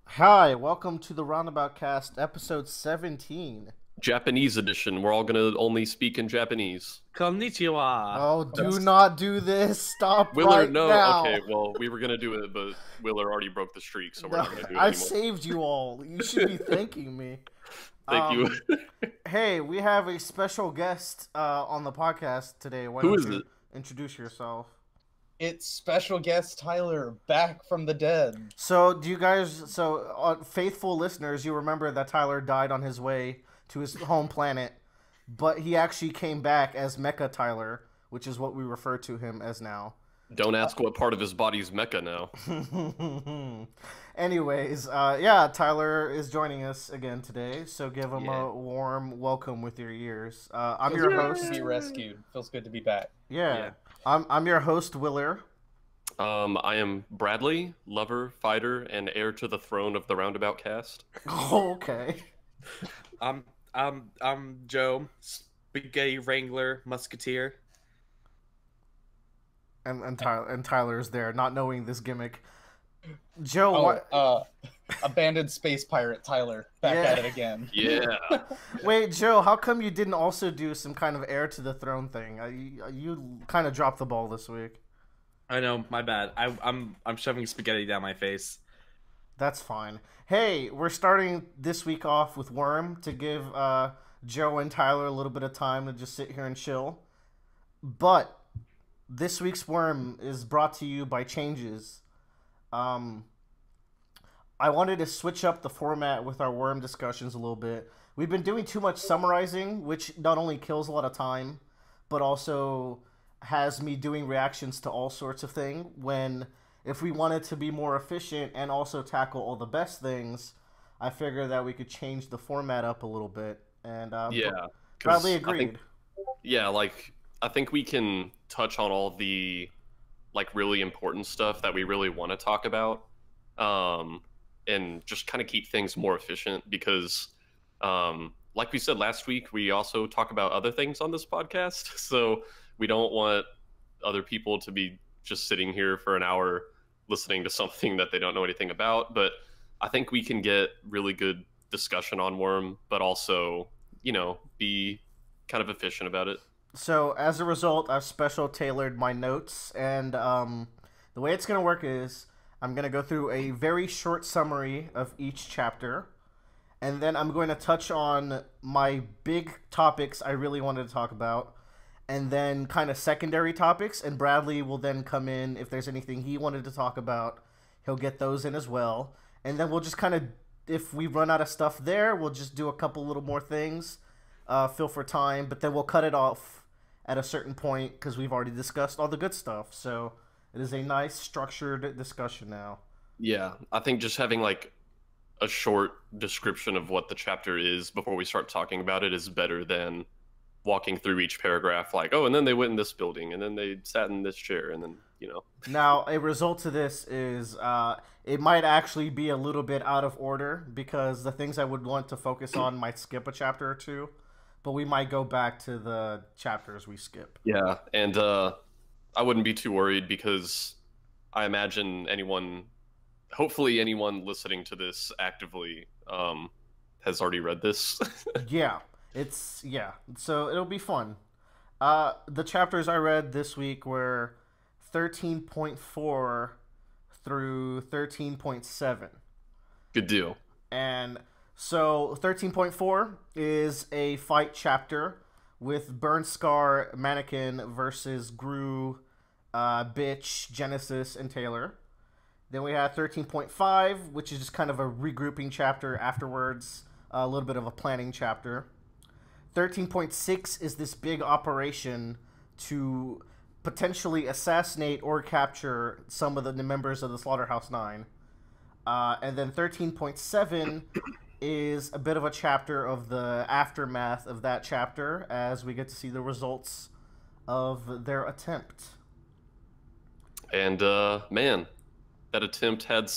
Hi, welcome to the Roundabout Cast, episode 17. Japanese edition. We're all gonna only speak in Japanese. Konnichiwa. Oh, do That's not do this. Stop Willer, right no. now. Okay, well, we were gonna do it, but Willer already broke the streak, so we're No, not gonna do it I anymore. saved you all. You should be thanking me. Thank you. Hey, we have a special guest on the podcast today. Why Who don't is you it? introduce yourself? It's special guest Tyler back from the dead. So, do you guys, faithful listeners, you remember that Tyler died on his way to his home planet, but he actually came back as Mecha Tyler, which is what we refer to him as now. Don't ask what part of his body's mecha now. Anyways, yeah, Tyler is joining us again today, so give him Yeah. a warm welcome with your ears. I'm Feels your good host. to be rescued. Feels good to be back. Yeah, Yeah. I'm your host, Willer. I am Bradley, lover, fighter, and heir to the throne of the Roundabout cast. Oh, okay. I'm Joe, spaghetti wrangler, musketeer. And Tyler's there, not knowing this gimmick. Joe, Oh, what? abandoned space pirate Tyler back Yeah. at it again. Yeah. Wait, Joe, how come you didn't also do some kind of heir to the throne thing? You kind of dropped the ball this week. I know, my bad. I'm shoving spaghetti down my face. That's fine. Hey, we're starting this week off with Worm to give Joe and Tyler a little bit of time to just sit here and chill. But this week's Worm is brought to you by Changes. I wanted to switch up the format with our Worm discussions a little bit. We've been doing too much summarizing, which not only kills a lot of time, but also has me doing reactions to all sorts of things when if we wanted to be more efficient and also tackle all the best things, I figured that we could change the format up a little bit. And Yeah. 'Cause Bradley I agreed. think- yeah, I think we can touch on all the really important stuff that we really want to talk about. And just kind of keep things more efficient because like we said last week, we also talk about other things on this podcast. So we don't want other people to be just sitting here for an hour listening to something that they don't know anything about. But I think we can get really good discussion on Worm, but also, be kind of efficient about it. So as a result, I've special tailored my notes, and the way it's going to work is I'm going to go through a very short summary of each chapter, and then I'm going to touch on my big topics I really wanted to talk about, and then kind of secondary topics, and Bradley will then come in if there's anything he wanted to talk about. He'll get those in as well, and then we'll just kind of, if we run out of stuff there, we'll just do a couple little more things, fill for time, but then we'll cut it off at a certain point because we've already discussed all the good stuff. So it is a nice structured discussion now. Yeah, I think just having a short description of what the chapter is before we start talking about it is better than walking through each paragraph and then they went in this building and then they sat in this chair and then Now, a result to this is it might actually be a little bit out of order because the things I would want to focus on might skip a chapter or two, but we might go back to the chapters we skip. Yeah, and I wouldn't be too worried because I imagine hopefully anyone listening to this actively has already read this. Yeah, so it'll be fun. The chapters I read this week were 13.4 through 13.7. Good deal. And so 13.4 is a fight chapter with Burn Scar Mannequin versus Gru, Bitch, Genesis, and Taylor. Then we had 13.5, which is just kind of a regrouping chapter afterwards, a little bit of a planning chapter. 13.6 is this big operation to potentially assassinate or capture some of the members of the Slaughterhouse 9. And then 13.7 is a bit of a chapter of the aftermath of that chapter as we get to see the results of their attempt. And man, that attempt had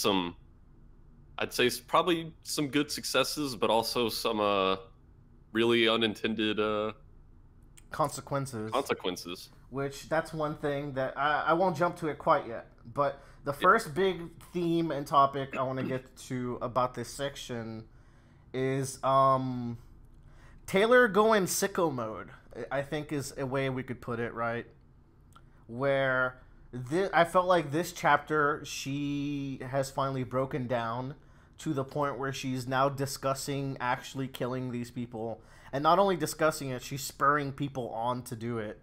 I'd say probably some good successes, but also some really unintended Consequences. consequences. Which, that's one thing that I won't jump to it quite yet, but The first big theme and topic I want to get to about this section is Taylor going sicko mode. I think is a way we could put it, right? Where I felt like this chapter, she has finally broken down to the point where she's now discussing actually killing these people. And not only discussing it, she's spurring people on to do it.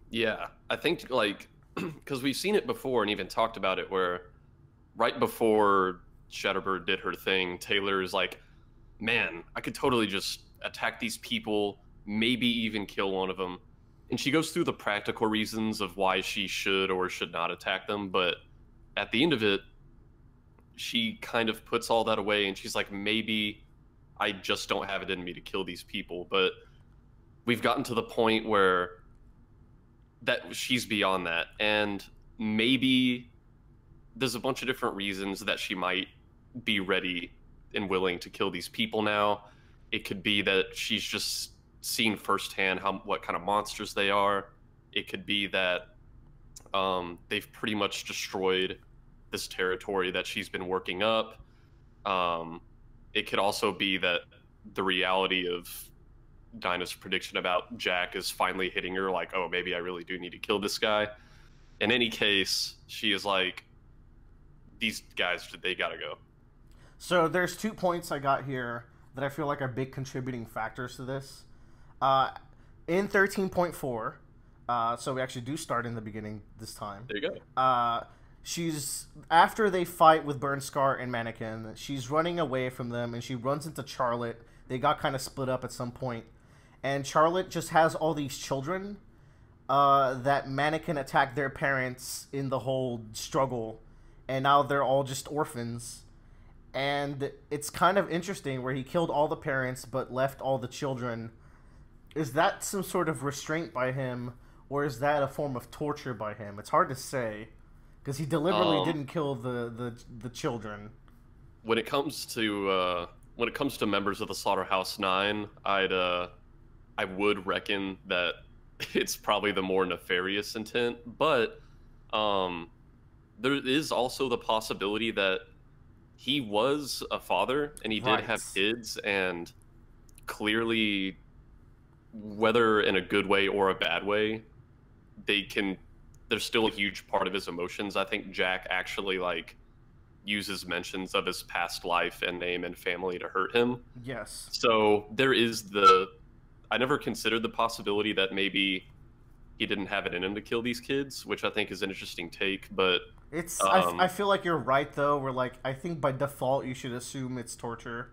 Yeah, I think, like, because we've seen it before and even talked about it, where right before Shatterbird did her thing, Taylor is like, man, I could totally just attack these people, maybe even kill one of them. And she goes through the practical reasons of why she should or should not attack them, but at the end of it, she kind of puts all that away and she's like, maybe I just don't have it in me to kill these people. But we've gotten to the point where that she's beyond that, and maybe there's a bunch of different reasons that she might be ready and willing to kill these people now. It could be that she's just seen firsthand what kind of monsters they are. It could be that they've pretty much destroyed this territory that she's been working up. It could also be that the reality of Dinah's prediction about Jack is finally hitting her, like, oh, maybe I really do need to kill this guy. In any case, she is like, these guys, they gotta go. So there's 2 points I got here that I feel like are big contributing factors to this. In 13.4, so we actually do start in the beginning this time. There you go. She's, after they fight with Burnscar and Mannequin, she's running away from them, and she runs into Charlotte. They got kind of split up at some point. And Charlotte just has all these children that Mannequin attacked their parents in the whole struggle. And now they're all just orphans. And it's kind of interesting where he killed all the parents but left all the children. Is that some sort of restraint by him, or is that a form of torture by him? It's hard to say, because he deliberately didn't kill the children. When it comes to members of the Slaughterhouse 9, I would reckon that it's probably the more nefarious intent, but there is also the possibility that he was a father and he did have kids, and clearly, whether in a good way or a bad way, there's still a huge part of his emotions. I think Jack actually uses mentions of his past life and name and family to hurt him. Yes. So there is I never considered the possibility that maybe he didn't have it in him to kill these kids, which I think is an interesting take, but it's I feel like you're right though. Where I think by default you should assume it's torture.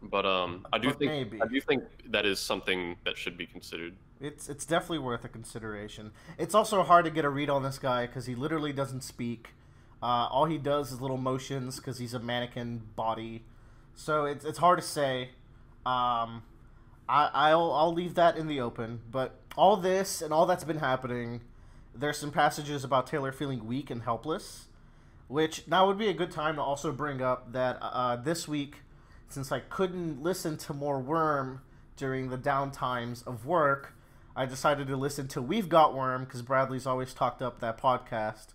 But I do think that is something that should be considered. It's definitely worth a consideration. It's also hard to get a read on this guy because he literally doesn't speak. All he does is little motions because he's a mannequin body. So it's hard to say. I'll leave that in the open. But all this and all that's been happening, there's some passages about Taylor feeling weak and helpless, which now would be a good time to also bring up that this week, since I couldn't listen to more Worm during the downtimes of work, I decided to listen to We've Got Worm because Bradley's always talked up that podcast.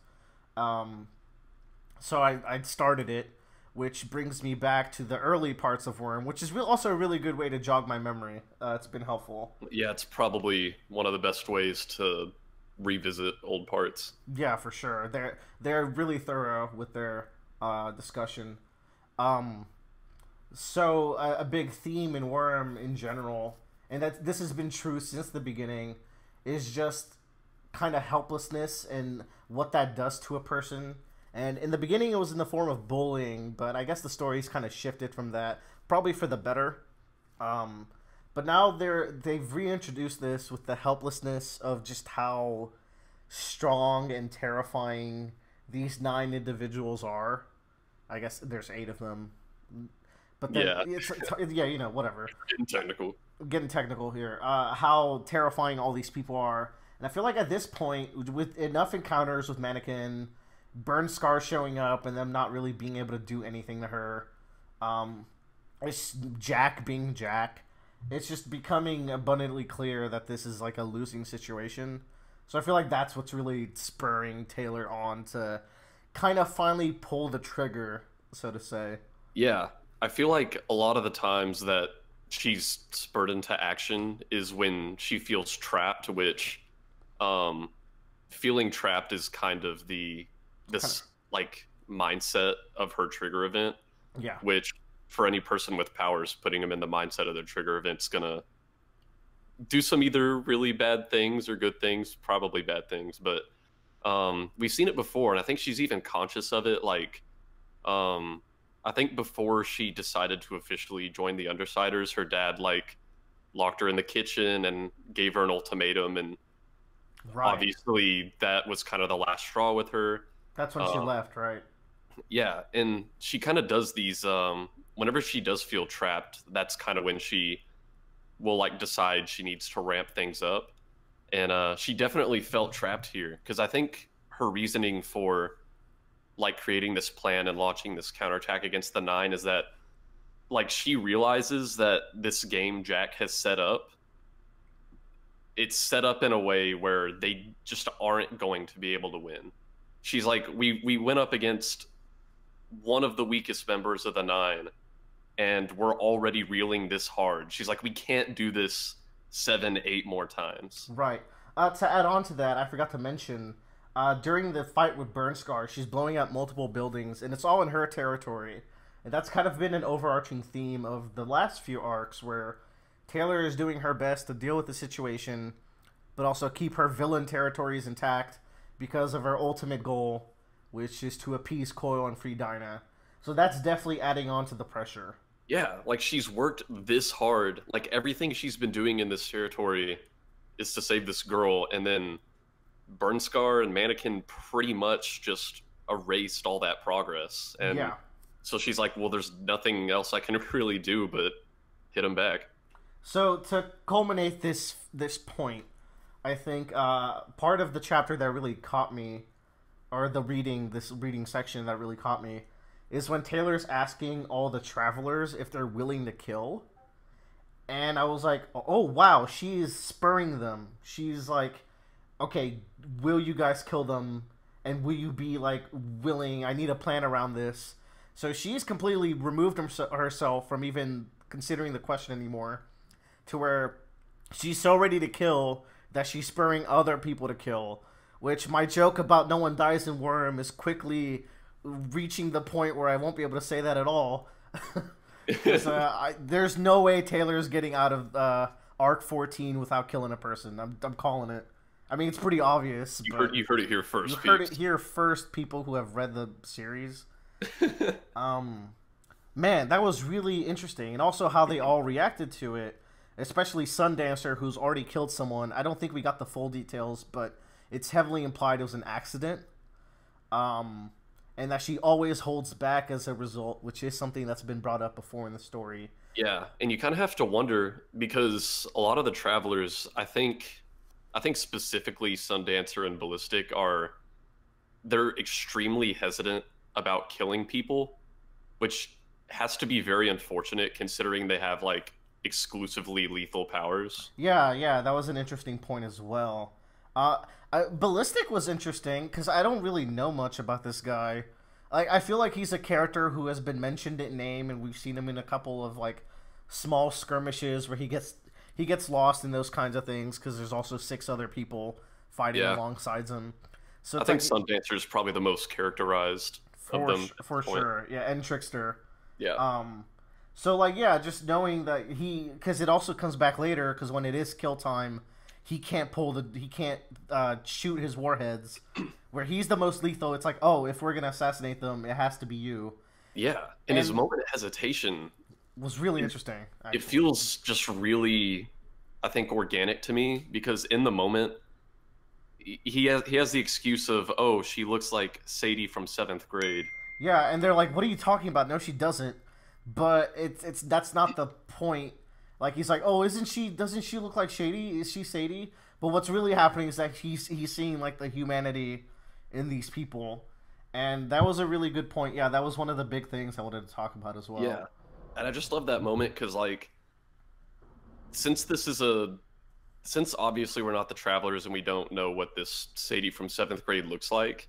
So I started it, which brings me back to the early parts of Worm, which is also a really good way to jog my memory. It's been helpful. Yeah, it's probably one of the best ways to revisit old parts. Yeah, for sure. They're really thorough with their discussion. So a big theme in Worm in general, and that this has been true since the beginning, is just kind of helplessness and what that does to a person. And in the beginning, it was in the form of bullying, but I guess the story's kind of shifted from that, probably for the better. But now they've reintroduced this with the helplessness of just how strong and terrifying these 9 individuals are. I guess there's 8 of them. But then it's whatever. Getting technical here. How terrifying all these people are. And I feel like at this point, with enough encounters with Mannequin, Burnscar showing up and them not really being able to do anything to her, it's Jack being Jack, it's just becoming abundantly clear that this is like a losing situation. So I feel like that's what's really spurring Taylor on to kind of finally pull the trigger, so to say. Yeah, I feel like a lot of the times that she's spurred into action is when she feels trapped, which um feeling trapped is kind of this like mindset of her trigger event, Yeah. which for any person with powers, putting them in the mindset of their trigger event's gonna do some either really bad things or good things, probably bad things, but we've seen it before, and I think she's even conscious of it. Like, I think before she decided to officially join the Undersiders, her dad like locked her in the kitchen and gave her an ultimatum, and Right. obviously that was kind of the last straw with her. That's when she left, right? Yeah, and she kind of does these. Whenever she does feel trapped, that's kind of when she will like decide she needs to ramp things up, and she definitely felt trapped here because I think her reasoning for like creating this plan and launching this counterattack against the Nine is that like she realizes that this game Jack has set up, it's set up in a way where they just aren't going to be able to win. She's like, we went up against one of the weakest members of the Nine, and we're already reeling this hard. She's like, we can't do this 7, 8 more times. Right. To add on to that, I forgot to mention, during the fight with Burnscar, she's blowing up multiple buildings, and it's all in her territory. And that's kind of been an overarching theme of the last few arcs, where Taylor is doing her best to deal with the situation, but also keep her villain territories intact because of her ultimate goal, which is to appease Coil and free Dinah. So that's definitely adding on to the pressure. Yeah, like she's worked this hard. Like everything she's been doing in this territory is to save this girl, and then Burnscar and Mannequin pretty much just erased all that progress. And Yeah. so she's like, well, there's nothing else I can really do but hit him back. So to culminate this point, I think part of the chapter that really caught me, or this reading section that really caught me, is when Taylor's asking all the travelers if they're willing to kill. And I was like, oh wow, she's spurring them. She's like, okay, will you guys kill them? And will you be like willing? I need a plan around this. So she's completely removed herself from even considering the question anymore, to where she's so ready to kill that she's spurring other people to kill. Which my joke about no one dies in Worm is quickly reaching the point where I won't be able to say that at all. There's no way Taylor's getting out of Arc 14 without killing a person. I'm calling it. I mean, it's pretty obvious. You heard it here first. You heard it here first, people who have read the series. Man, that was really interesting. And also how they all reacted to it. Especially Sundancer, who's already killed someone. I don't think we got the full details, but it's heavily implied it was an accident. And that she always holds back as a result, which is something that's been brought up before in the story. Yeah, and you kind of have to wonder, because a lot of the travelers, I think specifically Sundancer and Ballistic they're extremely hesitant about killing people, which has to be very unfortunate considering they have like exclusively lethal powers. Yeah, that was an interesting point as well. Ballistic was interesting because I don't really know much about this guy. I feel like he's a character who has been mentioned in name, and we've seen him in a couple of like small skirmishes where he gets lost in those kinds of things because there's also 6 other people fighting alongside him. So I think Sundancer is probably the most characterized of them for sure. Yeah, and Trickster. Yeah. So like just knowing that because it also comes back later, because when it is kill time, he can't shoot his warheads, where he's the most lethal. It's like, oh, if we're gonna assassinate them, it has to be you. Yeah, and his moment of hesitation was really interesting. Actually. It feels just really, I think, organic to me, because in the moment, he has the excuse of, oh, she looks like Sadie from 7th grade. Yeah, and they're like, what are you talking about? No, she doesn't. But that's not the point. Like, he's like, oh, doesn't she look like Shady? Is she Sadie? But what's really happening is that he's seeing like the humanity in these people. And that was a really good point. Yeah, that was one of the big things I wanted to talk about as well. Yeah. And I just love that moment because, like, since obviously we're not the travelers and we don't know what this Sadie from 7th grade looks like,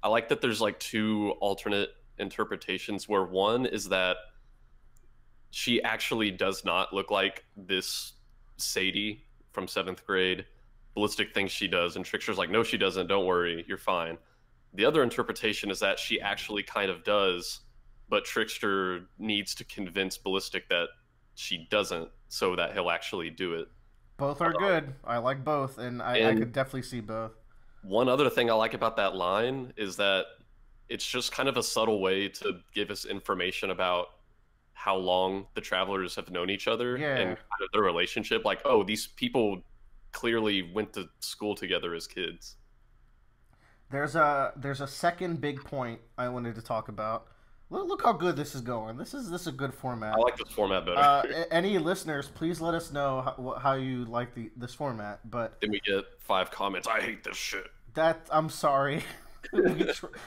I like that there's like two alternate interpretations where one is that she actually does not look like this Sadie from seventh grade. Ballistic thinks she does, and Trickster's like, no, she doesn't. Don't worry, you're fine. The other interpretation is that she actually kind of does, but Trickster needs to convince Ballistic that she doesn't, so that he'll actually do it. Both are good. I like both, and I could definitely see both. One other thing I like about that line is that it's just kind of a subtle way to give us information about how long the travelers have known each other and kind of their relationship. Like, oh, these people clearly went to school together as kids. There's a second big point I wanted to talk about. Look how good this is going. This is a good format. I like this format better. Any listeners, please let us know how you like this format. But then we get 5 comments. I hate this shit. I'm sorry.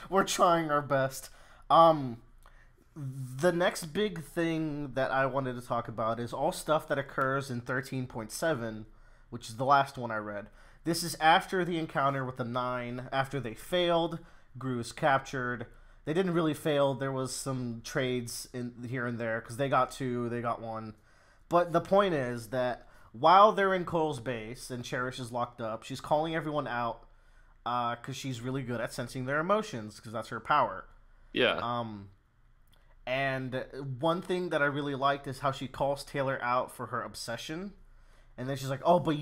We're trying our best. The next big thing that I wanted to talk about is all stuff that occurs in 13.7, which is the last one I read. This is after the encounter with the 9, after they failed, Gru is captured. They didn't really fail. There was some trades in here and there, because they got 2, they got 1. But the point is that while they're in Cole's base and Cherish is locked up, she's calling everyone out because she's really good at sensing their emotions, because that's her power. Yeah. And one thing that I really liked is how she calls Taylor out for her obsession. And then she's like, oh, but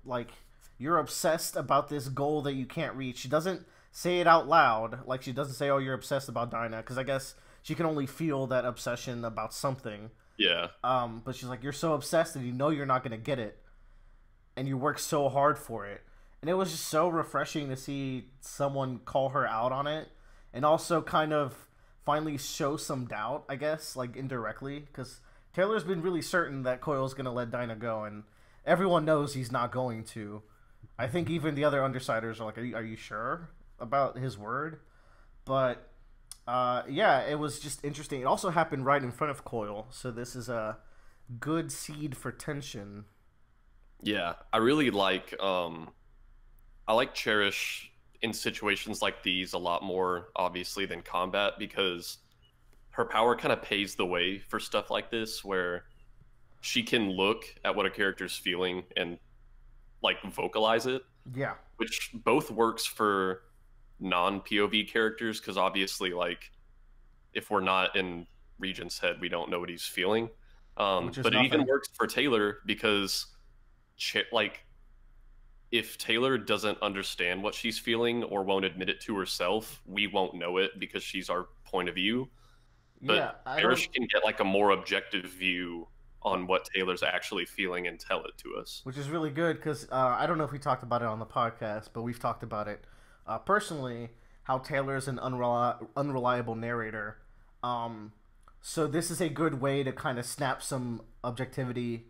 like, you're obsessed about this goal that you can't reach. She doesn't say it out loud. Like, she doesn't say, oh, you're obsessed about Dinah. Because I guess she can only feel that obsession about something. Yeah. But she's like, you're so obsessed and you know you're not going to get it. And you work so hard for it. And it was just so refreshing to see someone call her out on it. And also kind of finally show some doubt, I guess, like indirectly. Because Taylor's been really certain that Coyle's going to let Dinah go. And everyone knows he's not going to. I think even the other Undersiders are like, are you sure about his word? But, yeah, it was just interesting. It also happened right in front of Coyle. So this is a good seed for tension. Yeah, I really like, I like Cherish in situations like these a lot more, obviously, than combat, because her power kind of paves the way for stuff like this, where she can look at what a character's feeling and, like, vocalize it. Yeah. Which both works for non-POV characters, because obviously, like, if we're not in Regent's head, we don't know what he's feeling. But it even works for Taylor, because, like, if Taylor doesn't understand what she's feeling or won't admit it to herself, we won't know it because she's our point of view. But Cherish can get, like, a more objective view on what Taylor's actually feeling and tell it to us. Which is really good, because I don't know if we talked about it on the podcast, but we've talked about it personally, how Taylor's an unreliable narrator. So this is a good way to kind of snap some objectivity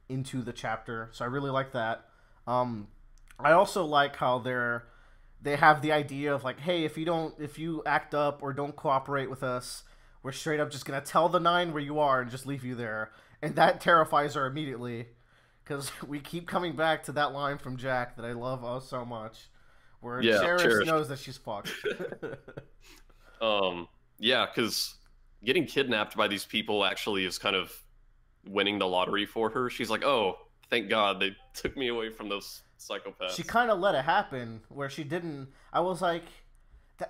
into the chapter. So I really like that. I also like how they have the idea of like, hey, if you act up or don't cooperate with us, we're straight up just gonna tell the 9 where you are and just leave you there. And that terrifies her immediately, because we keep coming back to that line from Jack that I love so much, where Cherish knows that she's fucked. Yeah, because getting kidnapped by these people actually is kind of winning the lottery for her. She's like, oh, thank God they took me away from those psychopaths. She kind of let it happen, where she didn't. I was like,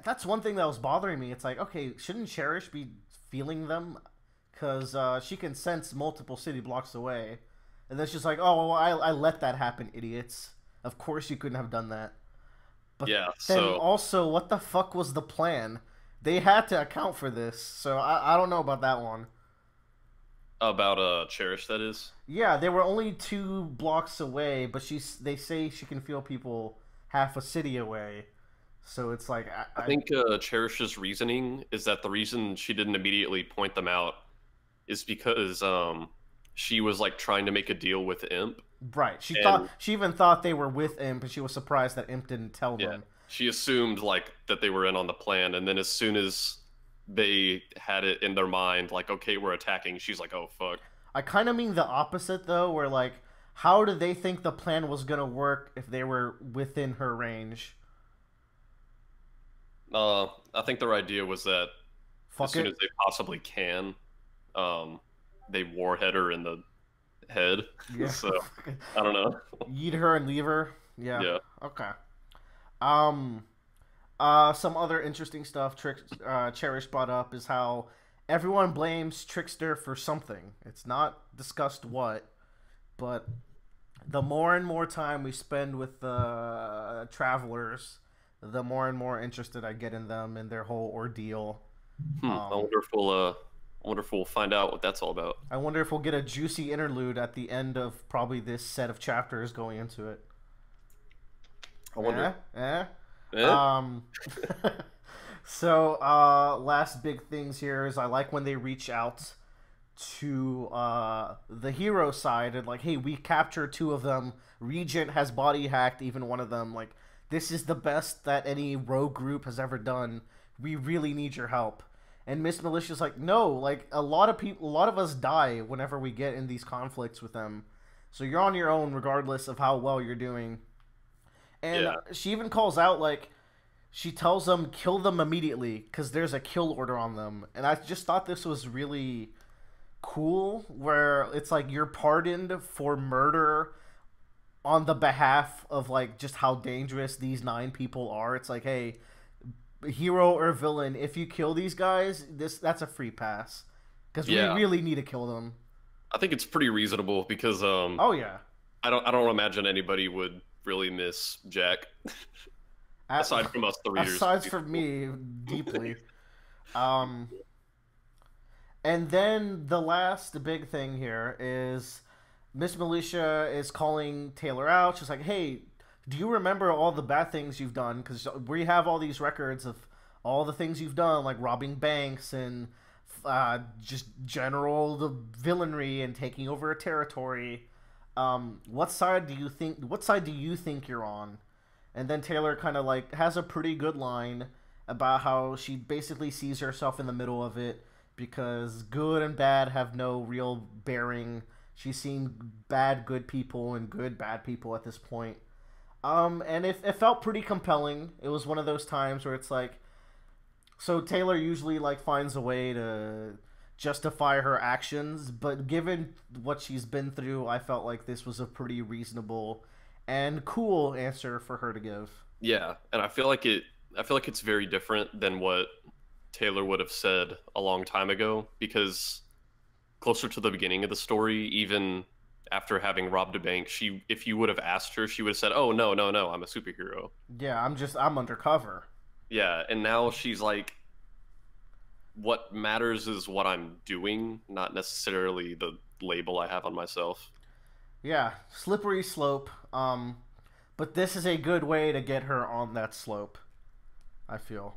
that's one thing that was bothering me. It's like, okay, shouldn't Cherish be feeling them? Because she can sense multiple city blocks away. And then she's like, oh, well, I let that happen, idiots. Of course you couldn't have done that. But yeah, then also, what the fuck was the plan? They had to account for this, so I don't know about that one. About Cherish, that is? Yeah, they were only 2 blocks away, but they say she can feel people half a city away. So it's like... I think Cherish's reasoning is that the reason she didn't immediately point them out is because she was like trying to make a deal with Imp. Right. She even thought they were with Imp, and she was surprised that Imp didn't tell them. She assumed like that they were in on the plan, and then as soon as they had it in their mind, like, okay, we're attacking, she's like, oh fuck. I kind of mean the opposite though, where like, how did they think the plan was gonna work if they were within her range? I think their idea was that as Fuck soon it. as they possibly can, um, they warhead her in the head. Yeah. So I don't know. Yeet her and leave her. Yeah. Yeah. Okay. Um. Some other interesting stuff Cherish brought up is how everyone blames Trickster for something. It's not discussed what, but the more and more time we spend with the travelers, the more and more interested I get in them and their whole ordeal. I Um, wonder if we'll find out what that's all about. I wonder if we'll get a juicy interlude at the end of probably this set of chapters going into it. I wonder. Eh? Um, so last big things here is I like when they reach out to the hero side and like, hey, we captured two of them. Regent has body hacked even one of them. Like, this is the best that any rogue group has ever done. We really need your help. And Miss Militia's like, no, like a lot of us die whenever we get in these conflicts with them. So you're on your own regardless of how well you're doing. And Yeah. she even calls out like she tells them kill them immediately because there's a kill order on them. And I just thought this was really cool where it's like you're pardoned for murder on the behalf of like just how dangerous these 9 people are. It's like, hey, hero or villain, if you kill these guys, that's a free pass because Yeah. we really need to kill them. I think it's pretty reasonable because Oh yeah. I don't imagine anybody would really miss Jack aside from us, the readers. Aside from me, deeply. Um, and then the last big thing here is Miss Militia is calling Taylor out. She's like, "Hey, do you remember all the bad things you've done? Because we have all these records of all the things you've done, like robbing banks and just general the villainry and taking over a territory. What side do you think? What side do you think you're on?" And then Taylor kind of like has a pretty good line about how she basically sees herself in the middle of it because good and bad have no real bearing. She's seen bad good people and good bad people at this point. And it felt pretty compelling. It was one of those times where it's like, so Taylor usually like finds a way to justify her actions, but given what she's been through, I felt like this was a pretty reasonable and cool answer for her to give. Yeah, and I feel like it's very different than what Taylor would have said a long time ago because closer to the beginning of the story, even after having robbed a bank, if you would have asked her, she would have said, "Oh, no, no, no, I'm a superhero." Yeah, I'm undercover. Yeah, and now she's like, what matters is what I'm doing, not necessarily the label I have on myself. Yeah, slippery slope. But this is a good way to get her on that slope. I feel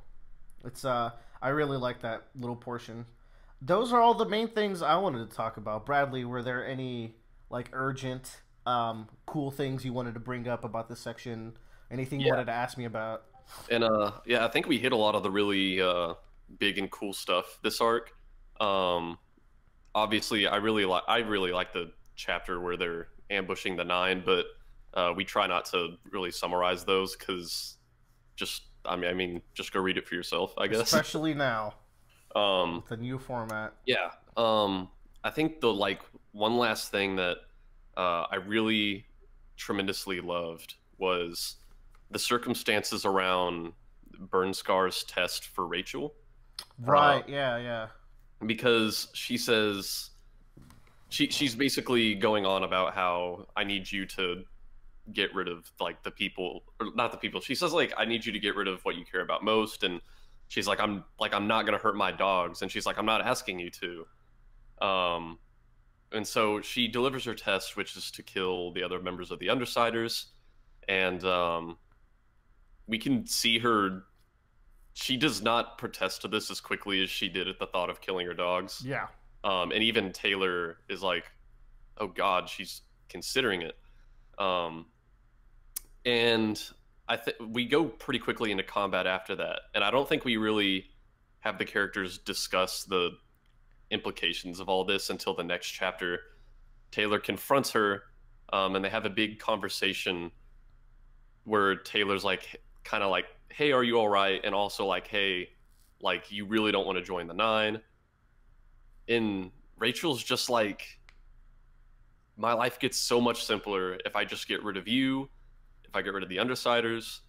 it's I really like that little portion. Those are all the main things I wanted to talk about. Bradley, were there any like urgent, cool things you wanted to bring up about this section? Anything you Yeah. wanted to ask me about? And yeah, I think we hit a lot of the really big and cool stuff this arc. Um, Obviously, I really like the chapter where they're ambushing the 9, but we try not to really summarize those because just go read it for yourself, I guess. Especially now, Um, the new format. yeah. I think the like one last thing that I really tremendously loved was the circumstances around Burnscar's test for Rachel. Right, yeah. Because she says she's basically going on about how I need you to get rid of like the people, or not the people. She says like I need you to get rid of what you care about most, and she's like I'm not gonna hurt my dogs, and she's like I'm not asking you to. And so she delivers her test, which is to kill the other members of the Undersiders, and we can see her. She does not protest to this as quickly as she did at the thought of killing her dogs. Yeah. And even Taylor is like, "Oh God, she's considering it." And I think we go pretty quickly into combat after that, and I don't think we really have the characters discuss the implications of all this until the next chapter. Taylor confronts her, and they have a big conversation where Taylor's like, kind of like hey, are you all right? And also like, hey, like you really don't want to join the nine. And Rachel's just like, my life gets so much simpler if I just get rid of you, if I get rid of the Undersiders.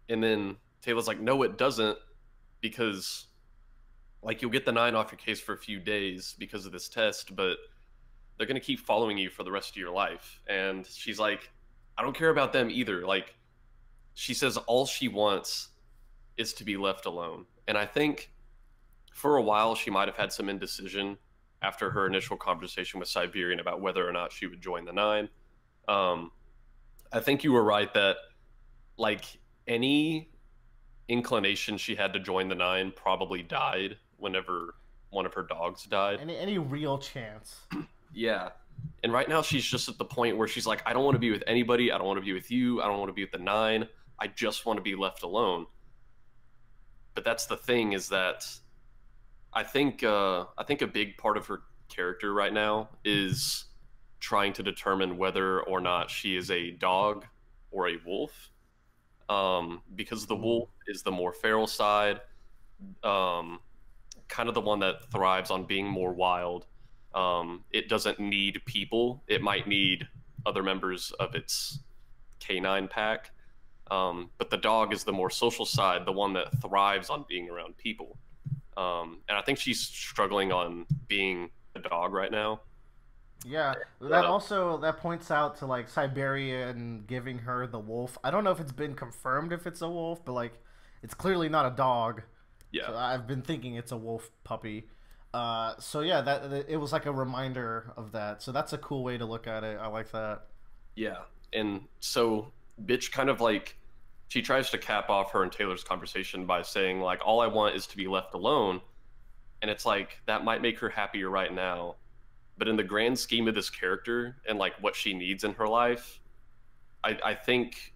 And then Taylor's like, no, it doesn't, because like you'll get the nine off your case for a few days because of this test, but they're going to keep following you for the rest of your life. And she's like, I don't care about them either. Like, she says all she wants is to be left alone. And I think for a while she might have had some indecision after her initial conversation with Siberian about whether or not she would join the nine. Um, I think you were right that like any inclination she had to join the nine probably died whenever one of her dogs died. Any real chance? Yeah. And right now she's just at the point where she's like, I don't want to be with anybody. I don't want to be with you. I don't want to be with the nine. I just want to be left alone. But that's the thing, is that I think a big part of her character right now is trying to determine whether or not she is a dog or a wolf. Because the wolf is the more feral side, kind of the one that thrives on being more wild. It doesn't need people. It might need other members of its canine pack. But the dog is the more social side, the one that thrives on being around people. And I think she's struggling on being a dog right now. Yeah, that points out to like Siberian giving her the wolf. I don't know if it's been confirmed if it's a wolf, but like it's clearly not a dog. Yeah. So I've been thinking it's a wolf puppy. So yeah, that it was like a reminder of that. So that's a cool way to look at it. I like that. Yeah. And so bitch kind of like, she tries to cap off her and Taylor's conversation by saying like, all I want is to be left alone. And it's like, that might make her happier right now. But in the grand scheme of this character and like what she needs in her life, I think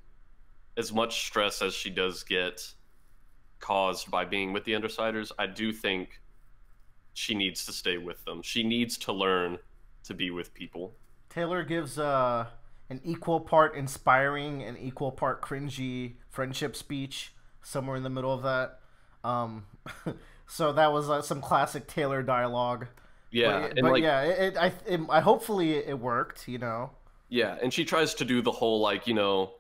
as much stress as she does get caused by being with the Undersiders, I do think she needs to stay with them. She needs to learn to be with people. Taylor gives an equal part inspiring and equal part cringy friendship speech somewhere in the middle of that. So that was some classic Taylor dialogue. Yeah, but like, yeah, I hopefully it worked, you know. Yeah, and she tries to do the whole like, you know,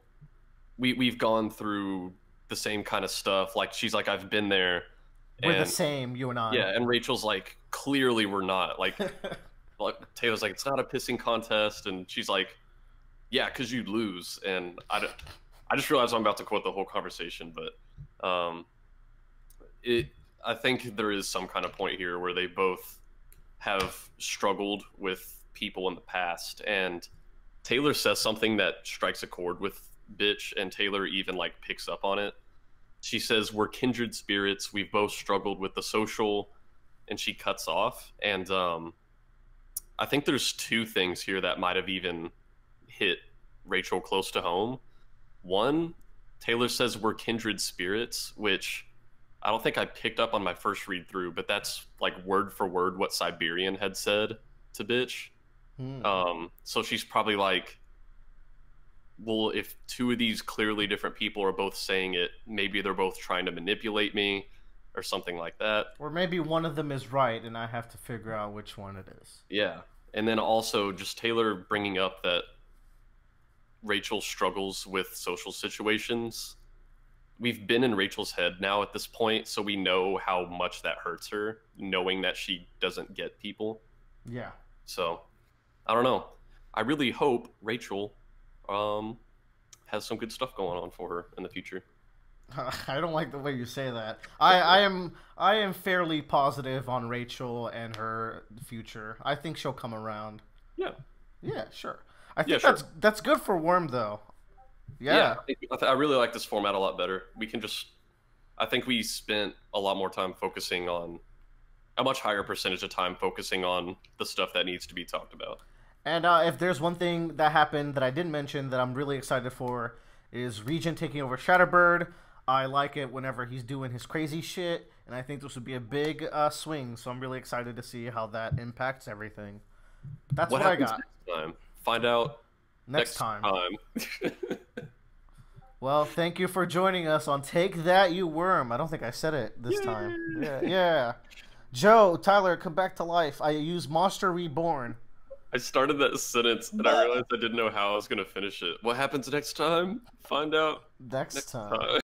we've gone through the same kind of stuff. Like she's like, I've been there. We're the same, you and I. Yeah, and Rachel's like, clearly we're not. Like, like Taylor's like, it's not a pissing contest, and she's like, yeah, because you'd lose. And I just realized I'm about to quote the whole conversation, but I think there is some kind of point here where they both have struggled with people in the past, and Taylor says something that strikes a chord with bitch, and Taylor even like picks up on it. She says, we're kindred spirits, we've both struggled with the social, and she cuts off. And I think there's two things here that might have even hit Rachel close to home. One, Taylor says we're kindred spirits, which I don't think I picked up on my first read through, but that's like word for word what Siberian had said to bitch. So she's probably like, well, if two of these clearly different people are both saying it, maybe they're both trying to manipulate me or something like that. Or maybe one of them is right and I have to figure out which one it is. Yeah. And then also just Taylor bringing up that Rachel struggles with social situations. We've been in Rachel's head now at this point, so we know how much that hurts her, knowing that she doesn't get people. Yeah. So, I don't know. I really hope Rachel has some good stuff going on for her in the future. I don't like the way you say that. I am fairly positive on Rachel and her future. I think she'll come around. Yeah. Yeah, sure. I think that's good for Worm though. Yeah. I really like this format a lot better. I think we spent a lot more time focusing on a much higher percentage of time focusing on the stuff that needs to be talked about. And if there's one thing that happened that I didn't mention that I'm really excited for is Regent taking over Shatterbird. I like it whenever he's doing his crazy shit, and I think this would be a big swing, so I'm really excited to see how that impacts everything. That's what I got. Next time? Find out next time. Well, thank you for joining us on Take That, You Worm. I don't think I said it this time. Yeah. Joe, Tyler, come back to life. I use Monster Reborn. I started that sentence and I realized I didn't know how I was gonna finish it. What happens next time? Find out Next time. time.